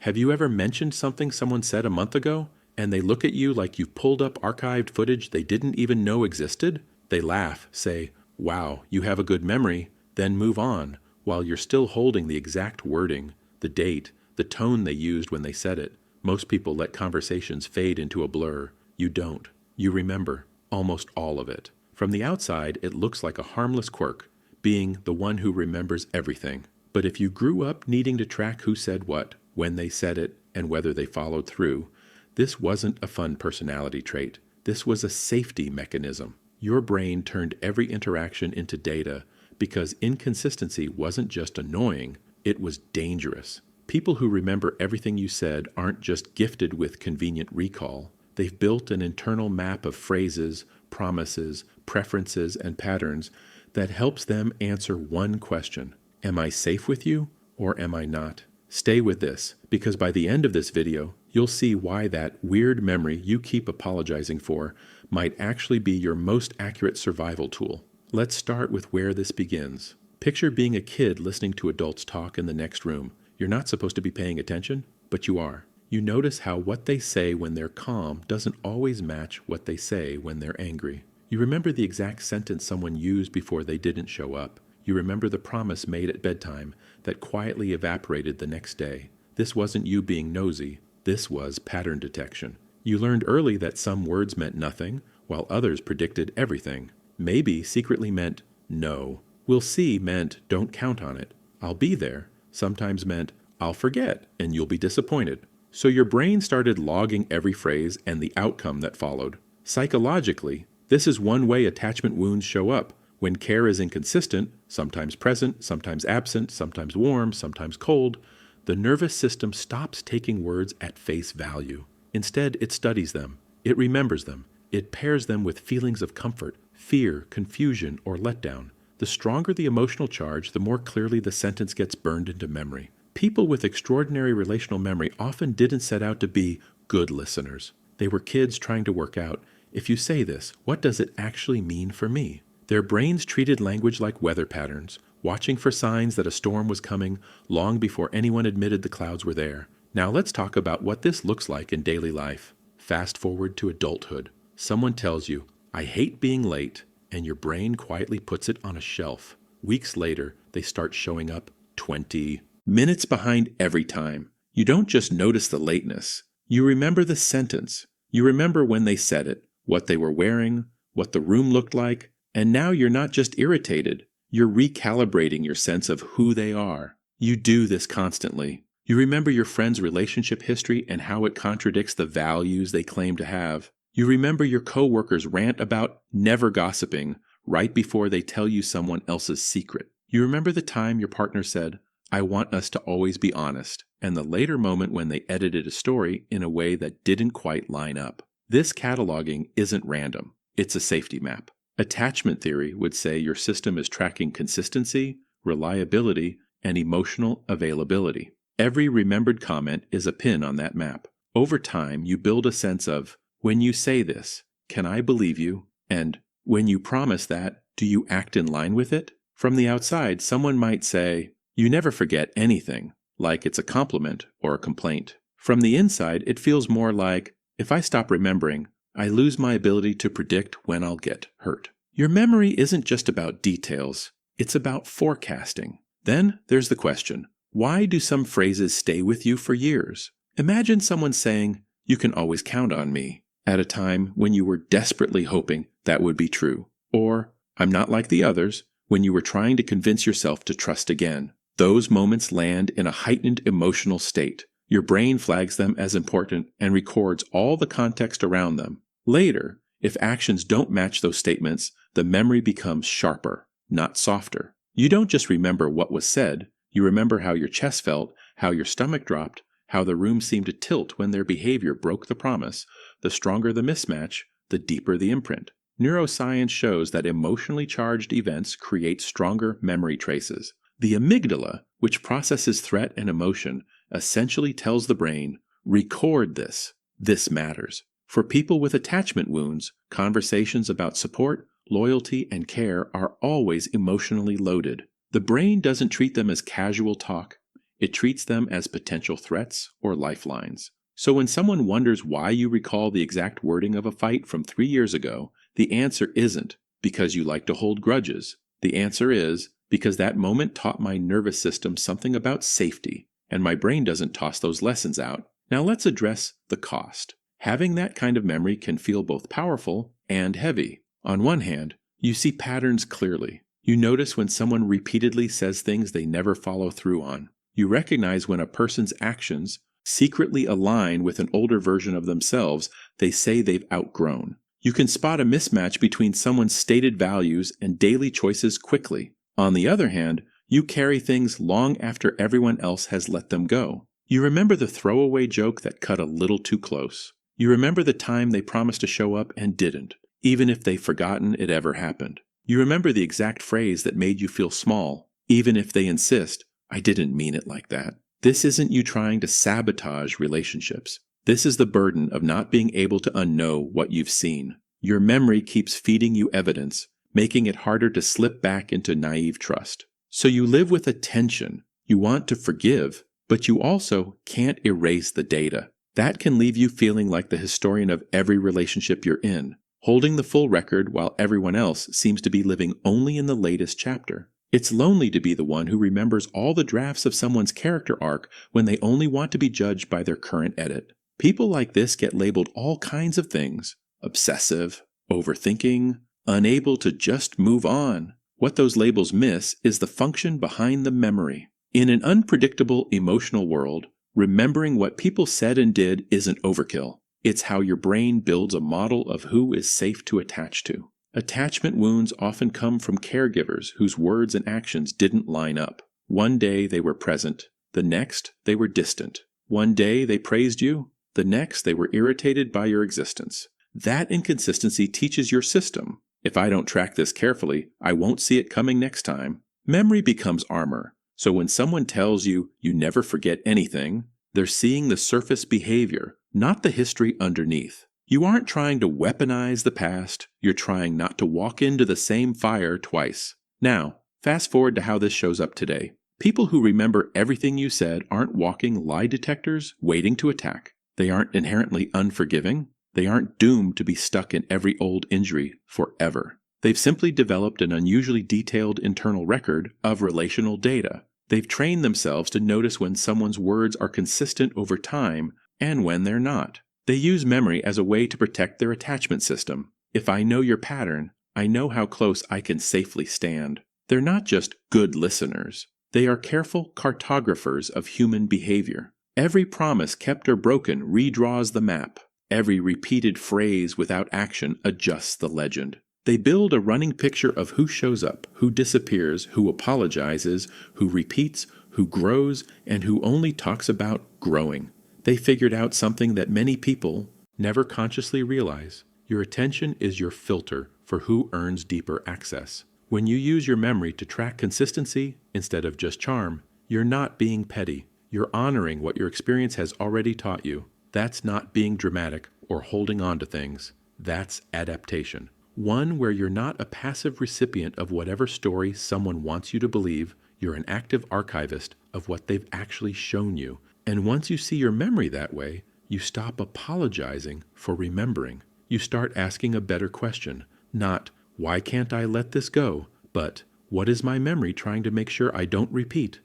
Have you ever mentioned something someone said a month ago, and they look at you like you've pulled up archived footage they didn't even know existed? They laugh, say, "Wow, you have a good memory," then move on, while you're still holding the exact wording, the date, the tone they used when they said it. Most people let conversations fade into a blur. You don't. You remember almost all of it. From the outside, it looks like a harmless quirk, being the one who remembers everything. But if you grew up needing to track who said what, when they said it, and whether they followed through, this wasn't a fun personality trait. This was a safety mechanism. Your brain turned every interaction into data because inconsistency wasn't just annoying, it was dangerous. People who remember everything you said aren't just gifted with convenient recall. They've built an internal map of phrases, promises, preferences, and patterns that helps them answer one question: am I safe with you, or am I not? Stay with this, because by the end of this video, you'll see why that weird memory you keep apologizing for might actually be your most accurate survival tool. Let's start with where this begins. Picture being a kid listening to adults talk in the next room. You're not supposed to be paying attention, but you are. You notice how what they say when they're calm doesn't always match what they say when they're angry. You remember the exact sentence someone used before they didn't show up. You remember the promise made at bedtime that quietly evaporated the next day. This wasn't you being nosy. This was pattern detection. You learned early that some words meant nothing, while others predicted everything. Maybe secretly meant no. We'll see meant don't count on it. I'll be there sometimes meant I'll forget and you'll be disappointed. So your brain started logging every phrase and the outcome that followed. Psychologically, this is one way attachment wounds show up. When care is inconsistent, sometimes present, sometimes absent, sometimes warm, sometimes cold, the nervous system stops taking words at face value. Instead, it studies them. It remembers them. It pairs them with feelings of comfort, fear, confusion, or letdown. The stronger the emotional charge, the more clearly the sentence gets burned into memory. People with extraordinary relational memory often didn't set out to be good listeners. They were kids trying to work out, if you say this, what does it actually mean for me? Their brains treated language like weather patterns, watching for signs that a storm was coming long before anyone admitted the clouds were there. Now let's talk about what this looks like in daily life. Fast forward to adulthood. Someone tells you, "I hate being late," and your brain quietly puts it on a shelf. Weeks later, they start showing up 20 minutes behind every time. You don't just notice the lateness. You remember the sentence. You remember when they said it, what they were wearing, what the room looked like, and now you're not just irritated. You're recalibrating your sense of who they are. You do this constantly. You remember your friend's relationship history and how it contradicts the values they claim to have. You remember your coworkers rant about never gossiping right before they tell you someone else's secret. You remember the time your partner said, "I want us to always be honest," and the later moment when they edited a story in a way that didn't quite line up. This cataloging isn't random. It's a safety map. Attachment theory would say your system is tracking consistency, reliability, and emotional availability. Every remembered comment is a pin on that map. Over time, you build a sense of, when you say this, can I believe you? And when you promise that, do you act in line with it? From the outside, someone might say, "You never forget anything," like it's a compliment or a complaint. From the inside, it feels more like, if I stop remembering, I lose my ability to predict when I'll get hurt. Your memory isn't just about details, it's about forecasting. Then there's the question, why do some phrases stay with you for years? Imagine someone saying, "You can always count on me," at a time when you were desperately hoping that would be true. Or, "I'm not like the others," when you were trying to convince yourself to trust again. Those moments land in a heightened emotional state. Your brain flags them as important and records all the context around them. Later, if actions don't match those statements, the memory becomes sharper, not softer. You don't just remember what was said, you remember how your chest felt, how your stomach dropped, how the room seemed to tilt when their behavior broke the promise. The stronger the mismatch, the deeper the imprint. Neuroscience shows that emotionally charged events create stronger memory traces. The amygdala, which processes threat and emotion, essentially tells the brain, record this. This matters. For people with attachment wounds, conversations about support, loyalty, and care are always emotionally loaded. The brain doesn't treat them as casual talk. It treats them as potential threats or lifelines. So when someone wonders why you recall the exact wording of a fight from 3 years ago, the answer isn't because you like to hold grudges. The answer is because that moment taught my nervous system something about safety, and my brain doesn't toss those lessons out. Now let's address the cost. Having that kind of memory can feel both powerful and heavy. On one hand, you see patterns clearly. You notice when someone repeatedly says things they never follow through on. You recognize when a person's actions secretly align with an older version of themselves they say they've outgrown. You can spot a mismatch between someone's stated values and daily choices quickly. On the other hand, you carry things long after everyone else has let them go. You remember the throwaway joke that cut a little too close. You remember the time they promised to show up and didn't, even if they've forgotten it ever happened. You remember the exact phrase that made you feel small, even if they insist, "I didn't mean it like that." This isn't you trying to sabotage relationships. This is the burden of not being able to unknow what you've seen. Your memory keeps feeding you evidence, making it harder to slip back into naive trust. So you live with a tension. You want to forgive, but you also can't erase the data. That can leave you feeling like the historian of every relationship you're in, holding the full record while everyone else seems to be living only in the latest chapter. It's lonely to be the one who remembers all the drafts of someone's character arc when they only want to be judged by their current edit. People like this get labeled all kinds of things: obsessive, overthinking, unable to just move on. What those labels miss is the function behind the memory. In an unpredictable emotional world, remembering what people said and did isn't overkill. It's how your brain builds a model of who is safe to attach to. Attachment wounds often come from caregivers whose words and actions didn't line up. One day they were present, the next they were distant. One day they praised you, the next they were irritated by your existence. That inconsistency teaches your system, if I don't track this carefully, I won't see it coming next time. Memory becomes armor, so when someone tells you you never forget anything, they're seeing the surface behavior, not the history underneath. You aren't trying to weaponize the past, you're trying not to walk into the same fire twice. Now, fast forward to how this shows up today. People who remember everything you said aren't walking lie detectors waiting to attack. They aren't inherently unforgiving. They aren't doomed to be stuck in every old injury forever. They've simply developed an unusually detailed internal record of relational data. They've trained themselves to notice when someone's words are consistent over time and when they're not. They use memory as a way to protect their attachment system. If I know your pattern, I know how close I can safely stand. They're not just good listeners. They are careful cartographers of human behavior. Every promise kept or broken redraws the map. Every repeated phrase without action adjusts the legend. They build a running picture of who shows up, who disappears, who apologizes, who repeats, who grows, and who only talks about growing. They figured out something that many people never consciously realize. Your attention is your filter for who earns deeper access. When you use your memory to track consistency instead of just charm, you're not being petty. You're honoring what your experience has already taught you. That's not being dramatic or holding on to things. That's adaptation. One where you're not a passive recipient of whatever story someone wants you to believe. You're an active archivist of what they've actually shown you. And once you see your memory that way, you stop apologizing for remembering. You start asking a better question. Not, why can't I let this go? But, what is my memory trying to make sure I don't repeat?